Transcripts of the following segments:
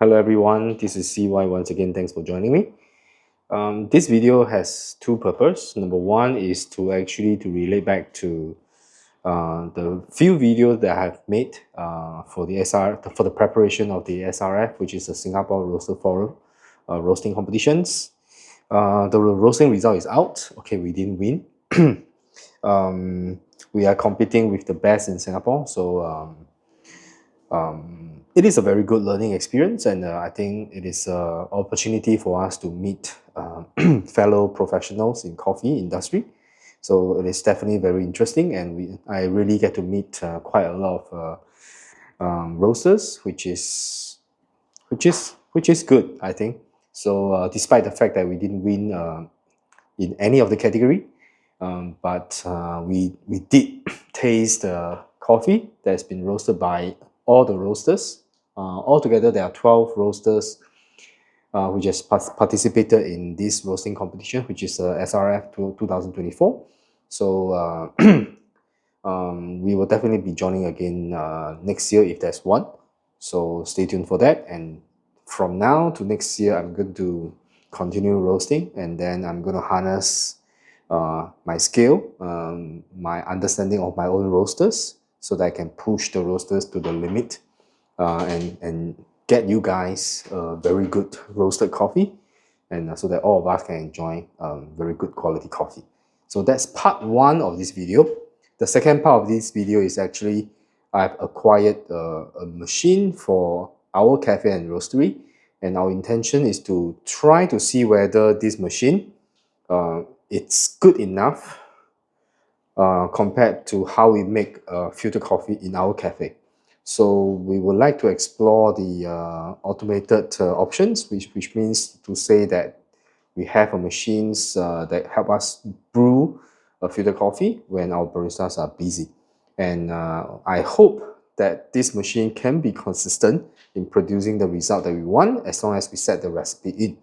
Hello everyone, this is CY once again. Thanks for joining me. This video has two purposes. Number one is to relate back to the few videos that I have made for the preparation of the SRF, which is the Singapore Roaster Forum roasting competitions. The roasting result is out. Okay, we didn't win. We are competing with the best in Singapore, so it is a very good learning experience, and I think it is an opportunity for us to meet fellow professionals in coffee industry. So it is definitely very interesting, and I really get to meet quite a lot of roasters, which is good, I think. So despite the fact that we didn't win in any of the category, but we did taste the coffee that's been roasted by all the roasters. Altogether, there are 12 roasters who just participated in this roasting competition, which is SRF 2024. So we will definitely be joining again next year if there's one. So stay tuned for that. And from now to next year, I'm going to continue roasting, and then I'm going to harness my skill, my understanding of my own roasters, so that I can push the roasters to the limit and get you guys very good roasted coffee, and so that all of us can enjoy very good quality coffee. So that's part one of this video. The second part of this video is actually I've acquired a machine for our cafe and roastery, and our intention is to try to see whether this machine it's good enough compared to how we make filter coffee in our cafe. So we would like to explore the automated options, which means to say that we have machines that help us brew a filter coffee when our baristas are busy. And I hope that this machine can be consistent in producing the result that we want as long as we set the recipe in.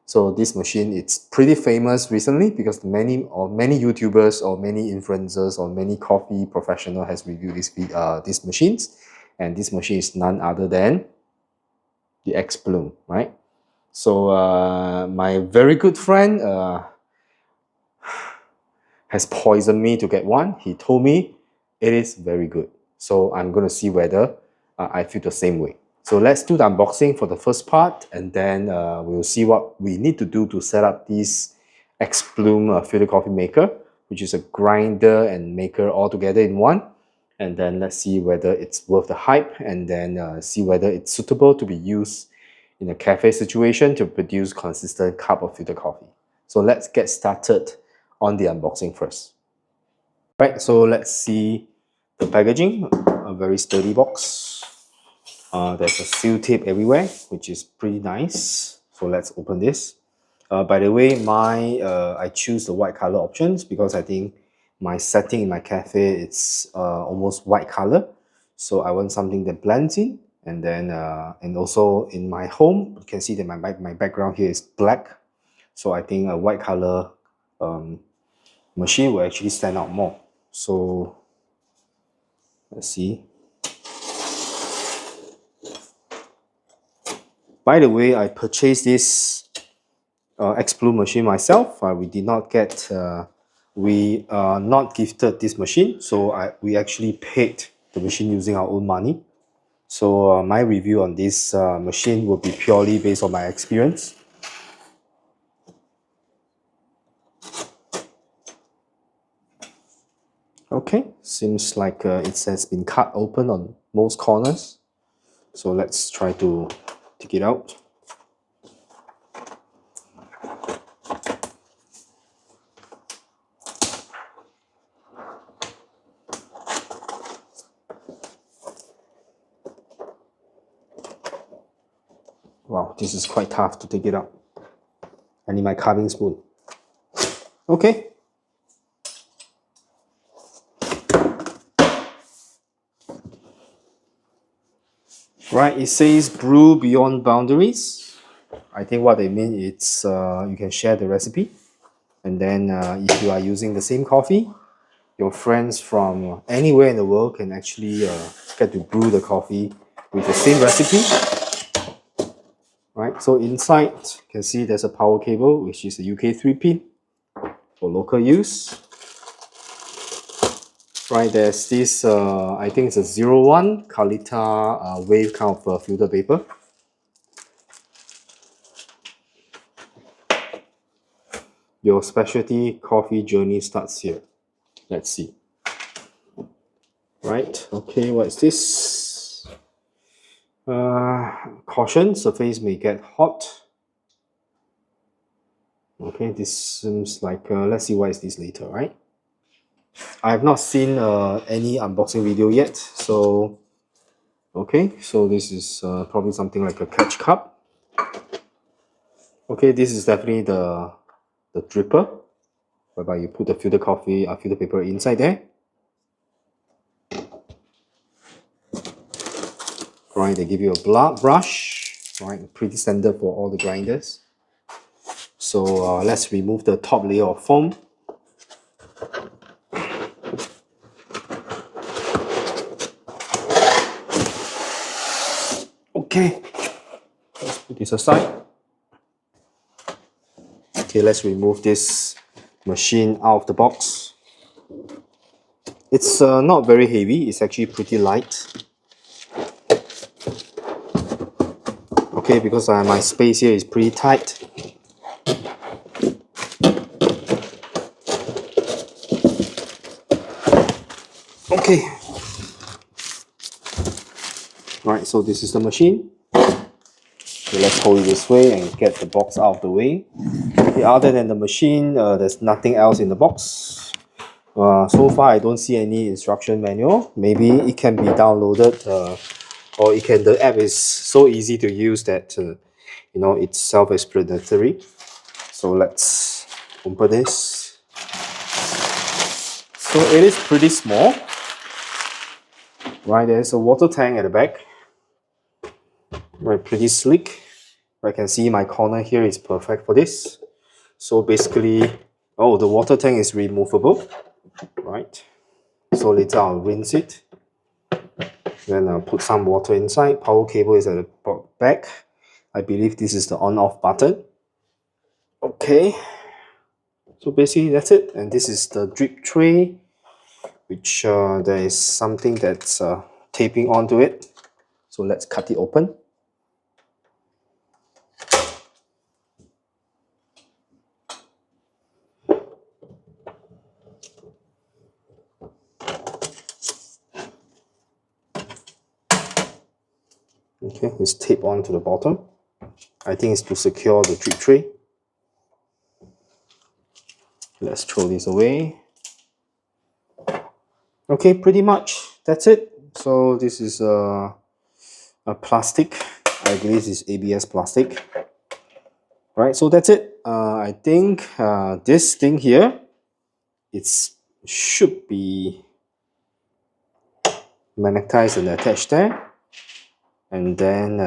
So this machine, it's pretty famous recently because many YouTubers or many influencers or many coffee professional has reviewed these machines, and this machine is none other than the Xbloom, right? So my very good friend has poisoned me to get one. He told me it is very good. So I'm going to see whether I feel the same way. So let's do the unboxing for the first part, and then we'll see what we need to do to set up this Xbloom filter coffee maker, which is a grinder and maker all together in one. And then let's see whether it's worth the hype, and then see whether it's suitable to be used in a cafe situation to produce consistent cup of filter coffee. So let's get started on the unboxing first. Right, so let's see the packaging. A very sturdy box. There's a seal tape everywhere, which is pretty nice. So let's open this. By the way, I choose the white color options because I think my setting in my cafe it's almost white color. So I want something that blends in, and then and also in my home, you can see that my background here is black. So I think a white color machine will actually stand out more. So let's see. By the way, I purchased this Xbloom machine myself. We did not get, we are not gifted this machine, so we actually paid the machine using our own money. So my review on this machine will be purely based on my experience. Okay, seems like it has been cut open on most corners. So let's try to take it out. Wow, this is quite tough to take it out. I need my carving spoon. Okay. Right, it says brew beyond boundaries. I think what they mean is you can share the recipe, and then if you are using the same coffee, your friends from anywhere in the world can actually get to brew the coffee with the same recipe. Right, so inside you can see there's a power cable, which is a UK 3-pin for local use. Right, there's this I think it's a 01 Kalita wave kind of filter paper. Your specialty coffee journey starts here. Let's see. Right, okay, what's this? Caution, surface may get hot. Okay, this seems like, let's see what is this later, right? I have not seen any unboxing video yet, so okay, so this is probably something like a catch cup. Okay, this is definitely the dripper, whereby you put the filter paper inside there. Right, they give you a brush, right, pretty standard for all the grinders. So let's remove the top layer of foam. Okay, let's put this aside. Okay, let's remove this machine out of the box. It's not very heavy, it's actually pretty light. Okay, because my space here is pretty tight. Okay. Right, so this is the machine. Okay, let's hold it this way and get the box out of the way. Okay, other than the machine, there's nothing else in the box. So far, I don't see any instruction manual. Maybe it can be downloaded, or the app is so easy to use that you know, it's self-explanatory. So let's open this. So it is pretty small. Right, there's a water tank at the back. Right, pretty sleek. I can see my corner here is perfect for this. So basically, oh, the water tank is removable. Right, so later I'll rinse it. Then I'll put some water inside. Power cable is at the back. I believe this is the on-off button. Okay, so basically that's it. And this is the drip tray, which there is something that's taping onto it. So let's cut it open. Okay, it's taped onto the bottom. I think it's to secure the drip tray. Let's throw this away. Okay, pretty much that's it. So this is a plastic. I believe this is ABS plastic. Right, so that's it. I think this thing here, should be magnetized and attached there. And then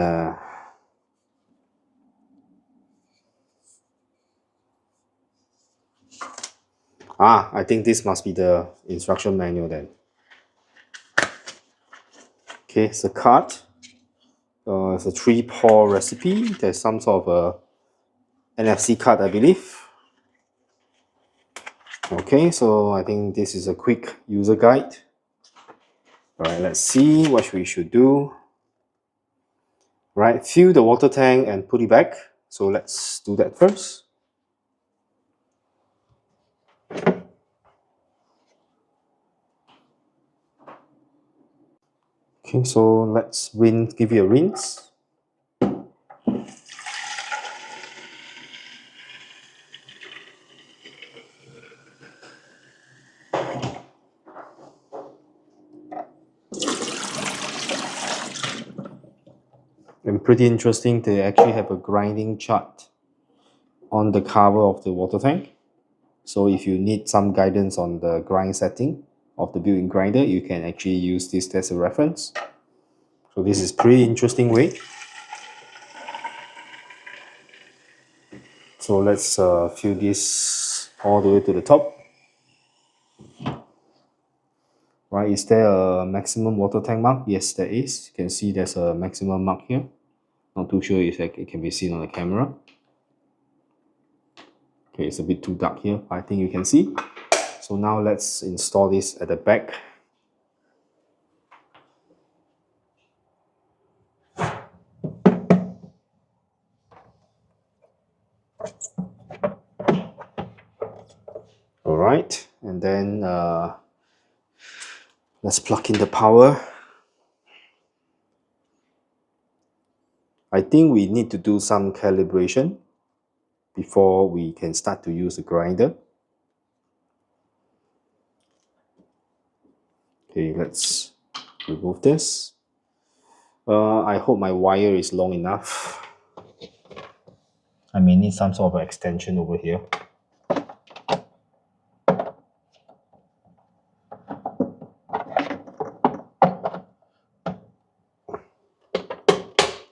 I think this must be the instruction manual then. Okay, it's a card. It's a 3-pour recipe. There's some sort of a NFC card, I believe. Okay, so I think this is a quick user guide. Alright, let's see what we should do. Right, fill the water tank and put it back. So let's do that first. Okay, so let's give it a rinse. And pretty interesting, they actually have a grinding chart on the cover of the water tank. So if you need some guidance on the grind setting of the built-in grinder, you can actually use this as a reference. So this is pretty interesting way. So let's fill this all the way to the top. Right, is there a maximum water tank mark? Yes, there is. You can see there's a maximum mark here. Not too sure if it can be seen on the camera. Okay, it's a bit too dark here. I think you can see. So now let's install this at the back. All right, and then let's plug in the power. I think we need to do some calibration before we can start to use the grinder. Okay, let's remove this. I hope my wire is long enough. I may need some sort of extension over here.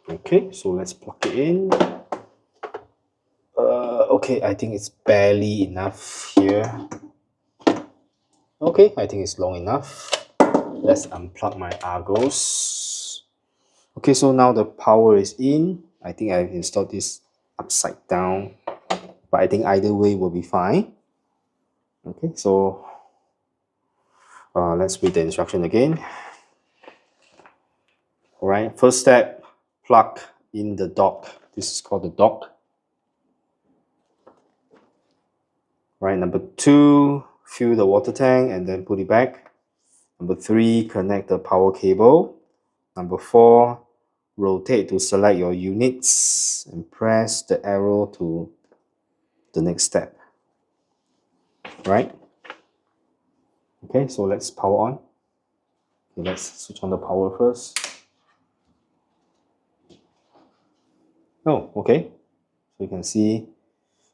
Okay, so let's plug it in. Okay, I think it's barely enough here. Okay, I think it's long enough. Let's unplug my Argos. Okay, so now the power is in. I think I've installed this upside down, but I think either way will be fine. Okay, so let's read the instruction again. All right, first step, plug in the dock. This is called the dock. Right, number 2, fill the water tank and then put it back. Number 3, connect the power cable. Number 4, rotate to select your units and press the arrow to the next step. Right? Okay, so let's power on. Okay, let's switch on the power first. Oh, okay. So you can see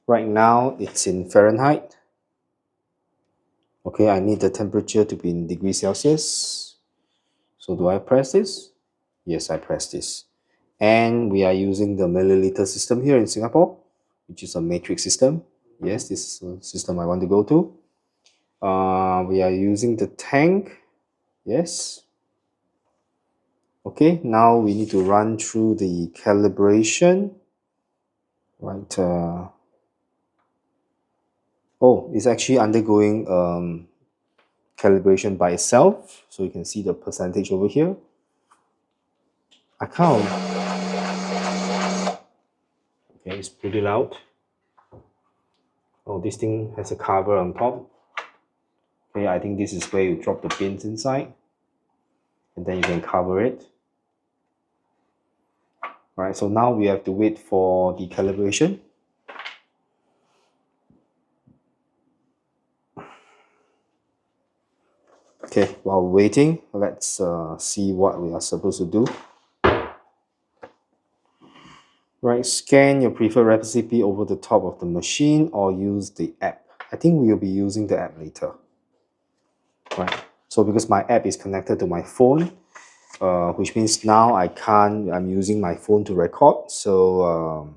right now it's in Fahrenheit. Okay, I need the temperature to be in degrees Celsius. So do I press this? Yes, I press this. And we are using the milliliter system here in Singapore, which is a matrix system. Yes, this is a system I want to go to. We are using the tank. Yes. Okay, now we need to run through the calibration. Right. Oh, it's actually undergoing calibration by itself. So you can see the percentage over here. I can't. Okay, it's pretty loud. Oh, this thing has a cover on top. Okay, I think this is where you drop the beans inside. And then you can cover it. Alright, so now we have to wait for the calibration. Okay, while waiting, let's see what we are supposed to do. Right, scan your preferred recipe over the top of the machine or use the app. I think we will be using the app later. Right, so because my app is connected to my phone, which means now I'm using my phone to record. So,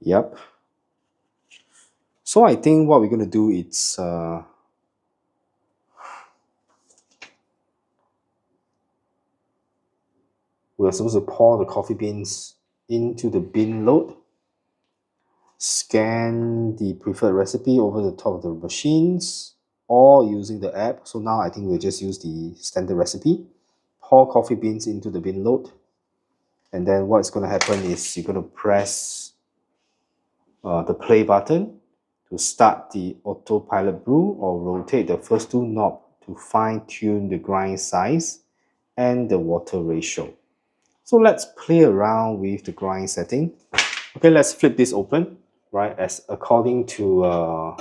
yep. So I think what we're going to do is we're supposed to pour the coffee beans into the bin load, scan the preferred recipe over the top of the machines or using the app. So now I think we'll just use the standard recipe, pour coffee beans into the bin load, and then what's going to happen is you're going to press the play button to start the autopilot brew or rotate the first 2 knobs to fine-tune the grind size and the water ratio. So let's play around with the grind setting. Okay, let's flip this open, right? As according to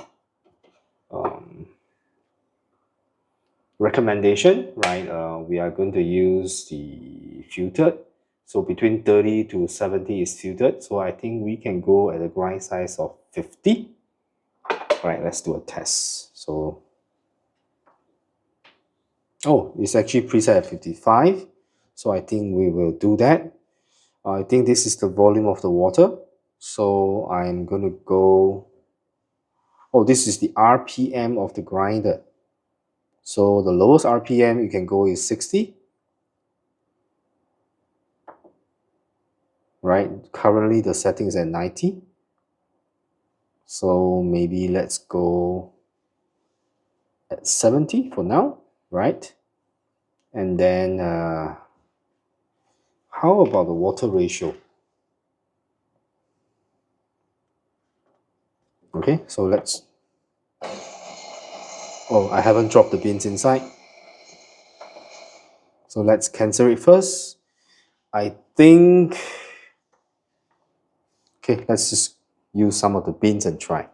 recommendation, right? We are going to use the filtered. So between 30 to 70 is filtered. So I think we can go at a grind size of 50. All right, let's do a test. So, oh, it's actually preset at 55. So I think we will do that. I think this is the volume of the water. So I'm going to go, oh, this is the RPM of the grinder. So the lowest RPM you can go is 60. right? Currently the setting is at 90. So maybe let's go at 70 for now, right? And then how about the water ratio? Okay, so let's, oh, I haven't dropped the beans inside. So let's cancel it first. I think, okay, let's just use some of the beans and try.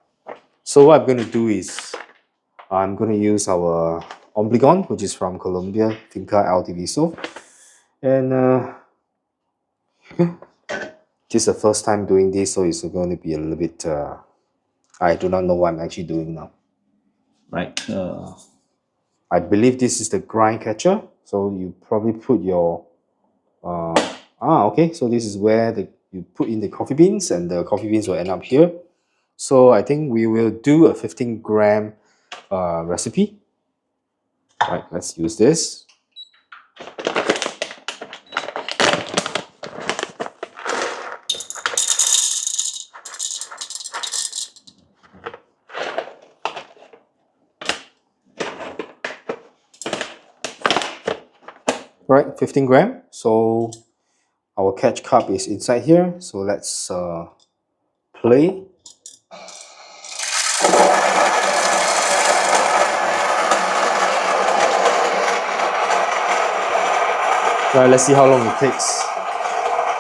So what I'm going to do is, I'm going to use our Ombligon, which is from Colombia, Finca El Diviso. And this is the first time doing this, so it's going to be a little bit, I do not know what I'm actually doing now. Right. I believe this is the grind catcher. So you probably put your, okay, so this is where you put in the coffee beans and the coffee beans will end up here. So I think we will do a 15-gram recipe. Right, let's use this. Right, 15 gram. So our catch cup is inside here. So let's play. Right, let's see how long it takes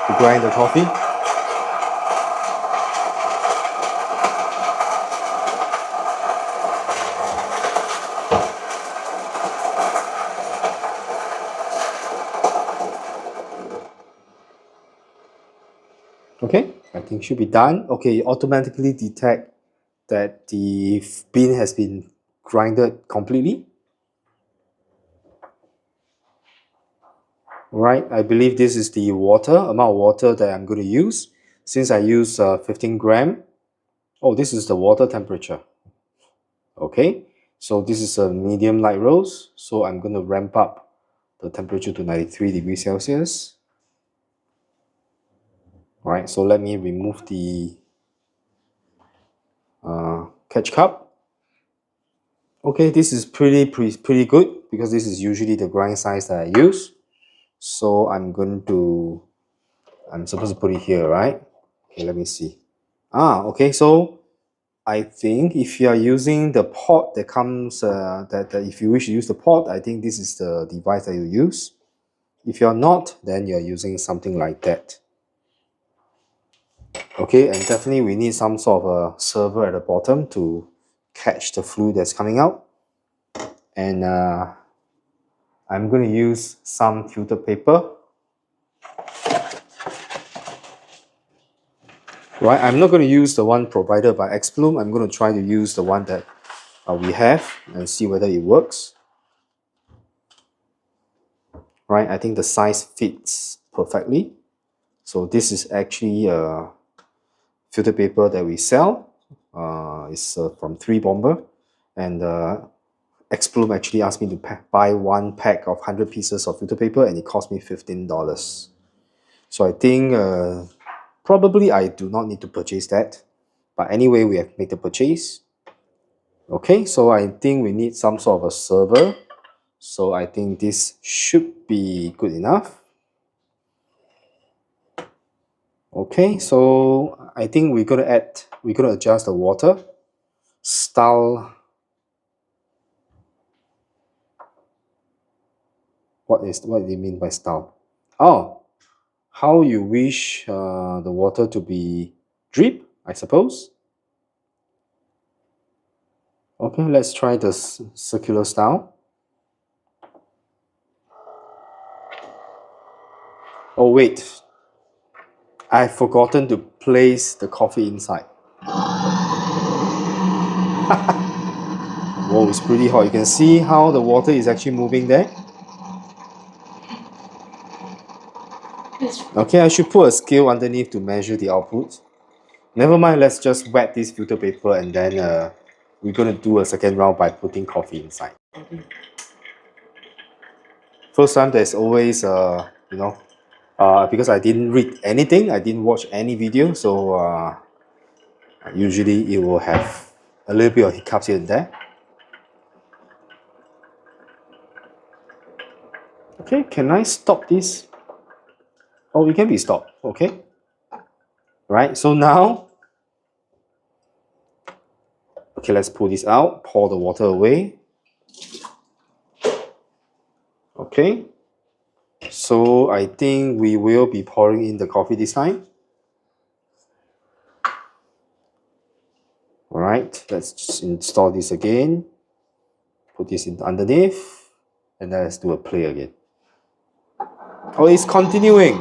to grind the coffee. Okay, I think should be done. Okay, it automatically detect that the bean has been grinded completely. Right, I believe this is the amount of water that I'm going to use. Since I use 15 gram, oh, this is the water temperature. Okay, so this is a medium light roast, so I'm going to ramp up the temperature to 93 degrees Celsius. All right, so let me remove the catch cup. Okay, this is pretty good because this is usually the grind size that I use. So I'm supposed to put it here, right? Okay, let me see. Okay, so I think if you are using the pot that comes, that if you wish to use the pot, I think this is the device that you use. If you're not, then you're using something like that. Okay, and definitely we need some sort of a server at the bottom to catch the fluid that's coming out. And I'm going to use some filter paper. Right, I'm not going to use the one provided by Xbloom. I'm going to try to use the one that we have and see whether it works. Right, I think the size fits perfectly. So this is actually a filter paper that we sell. It's from 3 Bomber, and Xbloom actually asked me to buy one pack of 100 pieces of filter paper, and it cost me $15. So I think probably I do not need to purchase that. But anyway, we have made the purchase. Okay, so I think we need some sort of a server. So I think this should be good enough. Okay, so I think we're gonna adjust the water style. What do you mean by style? Oh, how you wish the water to be drip, I suppose. Okay, let's try the circular style. Oh wait, I've forgotten to place the coffee inside. Whoa, it's pretty hot. You can see how the water is actually moving there. Okay, I should put a scale underneath to measure the output. Never mind, let's just wet this filter paper and then we're going to do a second round by putting coffee inside. First time there's always, Because I didn't read anything, I didn't watch any video, so usually it will have a little bit of hiccups here and there. Okay, can I stop this? Oh, it can be stopped. Okay. Right, so now, okay, let's pull this out, pour the water away. Okay, so I think we will be pouring in the coffee this time. All right, let's just install this again. Put this in underneath, and then let's do a play again. Oh, it's continuing.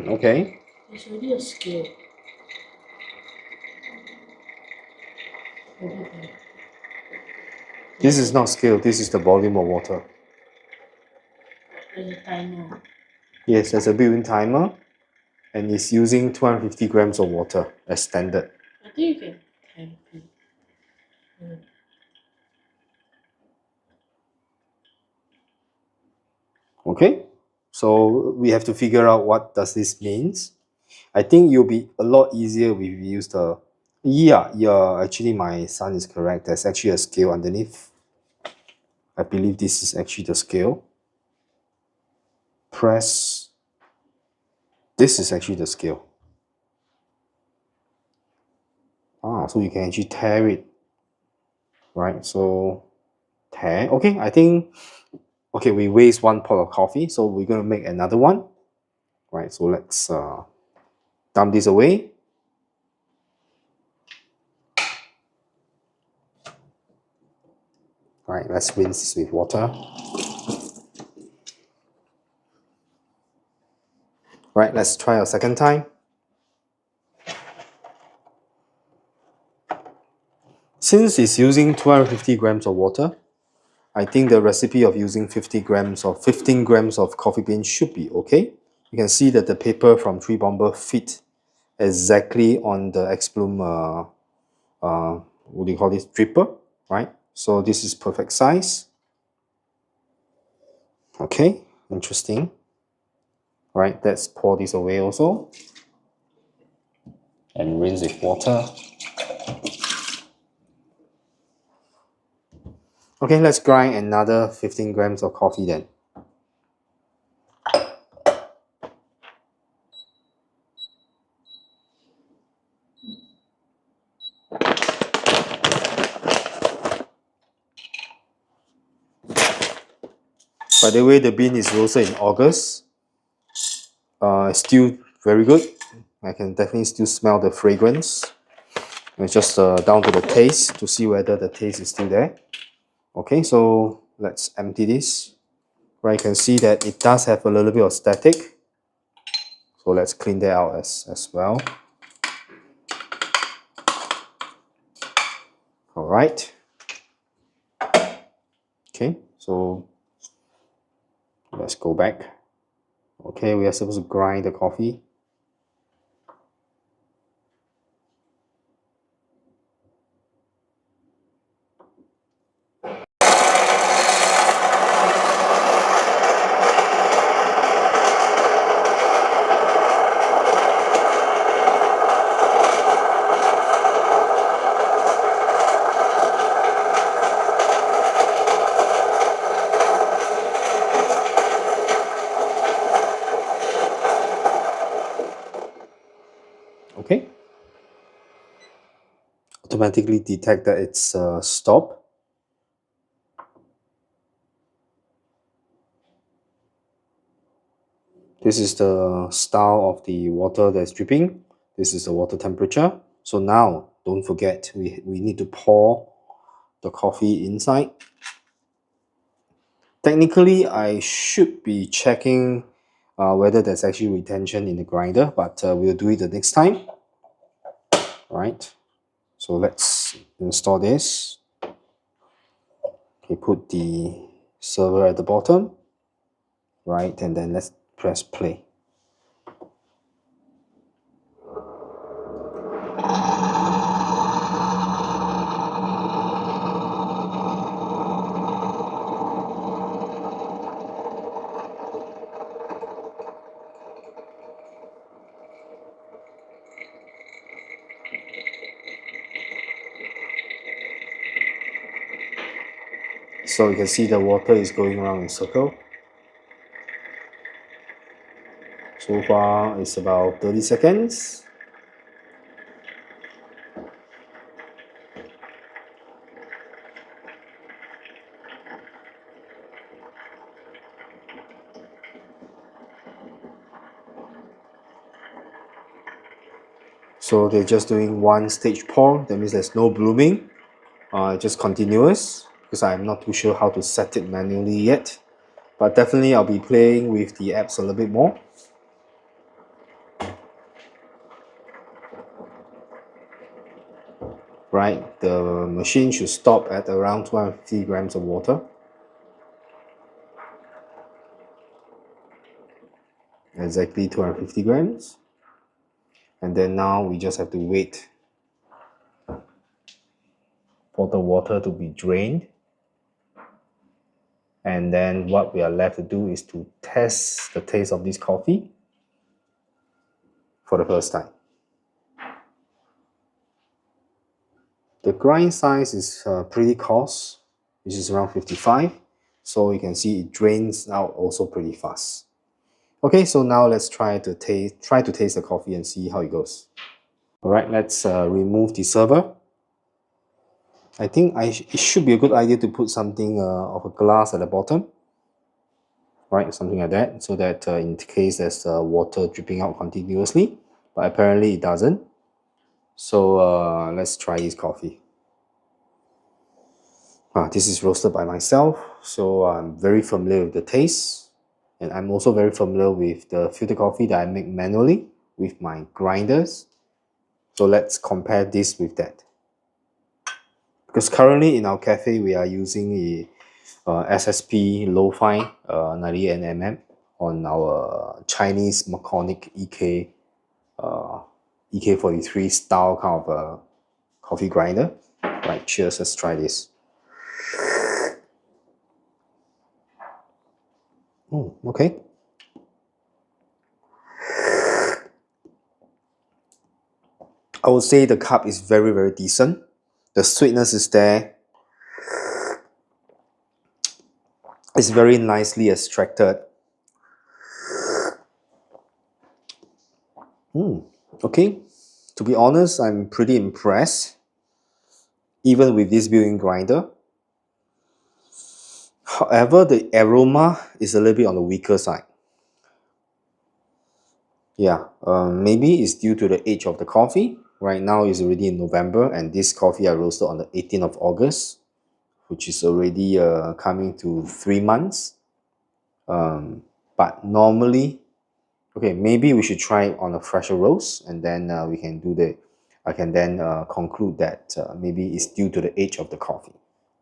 Okay. It's already a scale. This is not scale, this is the volume of water. There's a timer. Yes, there's a built-in timer, and it's using 250 grams of water as standard. I think you can time it. Okay, so we have to figure out what does this means. I think it'll be a lot easier if we use the, yeah, actually my son is correct. There's actually a scale underneath. I believe this is actually the scale. Press, this is actually the scale. So you can actually tear it, right? So tear, okay, I think, okay, we waste one pot of coffee, so we're gonna make another one, right? So let's dump this away. Right, let's rinse this with water. Right, let's try a second time. Since it's using 250 grams of water, I think the recipe of using 50 grams or 15 grams of coffee beans should be okay. You can see that the paper from Tree Bomber fit exactly on the Xbloom, what do you call this, dripper, right? So this is perfect size. Okay, interesting. Right, let's pour this away also. And rinse with water. Okay, let's grind another 15 grams of coffee then. By the way, the bean is roasted in August. Still very good. I can definitely still smell the fragrance. It's just down to the taste to see whether the taste is still there. Okay, so let's empty this. Right, you can see that it does have a little bit of static. So let's clean that out as well. All right. Okay, so let's go back. Okay, we are supposed to grind the coffee. Okay. Automatically detect that it's stop. This is the style of the water that's dripping. This is the water temperature. So now, don't forget, we need to pour the coffee inside. Technically, I should be checking whether there's actually retention in the grinder, but we'll do it the next time. Right. So let's install this. Okay, put the server at the bottom. Right, and then let's press play. So you can see the water is going around in a circle. So far it's about 30 seconds. So they're just doing one stage pour, that means there's no blooming, just continuous, because I'm not too sure how to set it manually yet. But definitely I'll be playing with the apps a little bit more. Right, the machine should stop at around 250 grams of water. Exactly 250 grams. And then now we just have to wait for the water to be drained. And then what we are left to do is to test the taste of this coffee for the first time. The grind size is pretty coarse, which is around 55. So you can see it drains out also pretty fast. Okay, so now let's try to taste the coffee and see how it goes. All right, let's remove the server. I think it should be a good idea to put something of a glass at the bottom, right? Something like that, so that in case there's water dripping out continuously, but apparently it doesn't. So let's try this coffee. This is roasted by myself, so I'm very familiar with the taste, and I'm also very familiar with the filter coffee that I make manually with my grinders. So let's compare this with that. Because currently in our cafe we are using a SSP Lo-Fi 98mm on our Chinese Mechanic EK43 style kind of coffee grinder. Right, cheers, let's try this. Okay. I would say the cup is very, very decent. The sweetness is there. It's very nicely extracted. Okay, to be honest, I'm pretty impressed, even with this brewing grinder. However, the aroma is a little bit on the weaker side. Yeah, maybe it's due to the age of the coffee. Right now it's already in November, and this coffee I roasted on the 18th of August, which is already coming to 3 months. But normally, okay, maybe we should try it on a fresher roast, and then we can do I can then conclude that maybe it's due to the age of the coffee,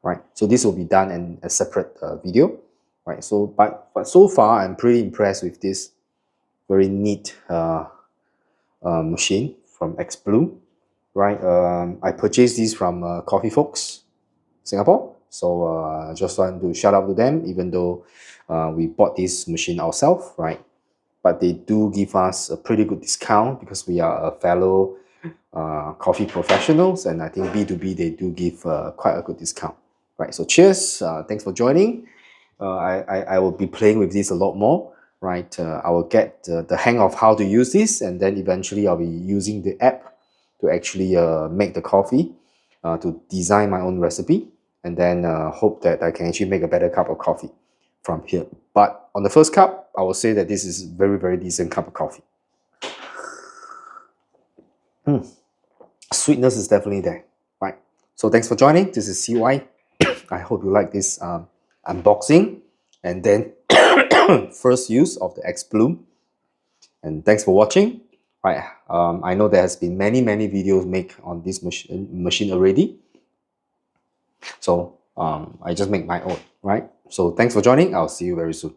right? So this will be done in a separate video, right? So, but so far I'm pretty impressed with this very neat machine from Xbloom, right? I purchased this from Coffee Folks Singapore, so just want to shout out to them, even though we bought this machine ourselves, right? But they do give us a pretty good discount because we are a fellow coffee professionals, and I think B2B they do give quite a good discount, right? So cheers, thanks for joining. I will be playing with this a lot more, right? I will get the hang of how to use this, and then eventually I'll be using the app to actually make the coffee, to design my own recipe, and then hope that I can actually make a better cup of coffee from here. But on the first cup, I will say that this is a very, very decent cup of coffee. Sweetness is definitely there, right? So thanks for joining. This is CY. I hope you like this unboxing and then first use of the Xbloom. And thanks for watching. Right, I know there has been many videos made on this machine already. So I just make my own, right? So thanks for joining. I'll see you very soon.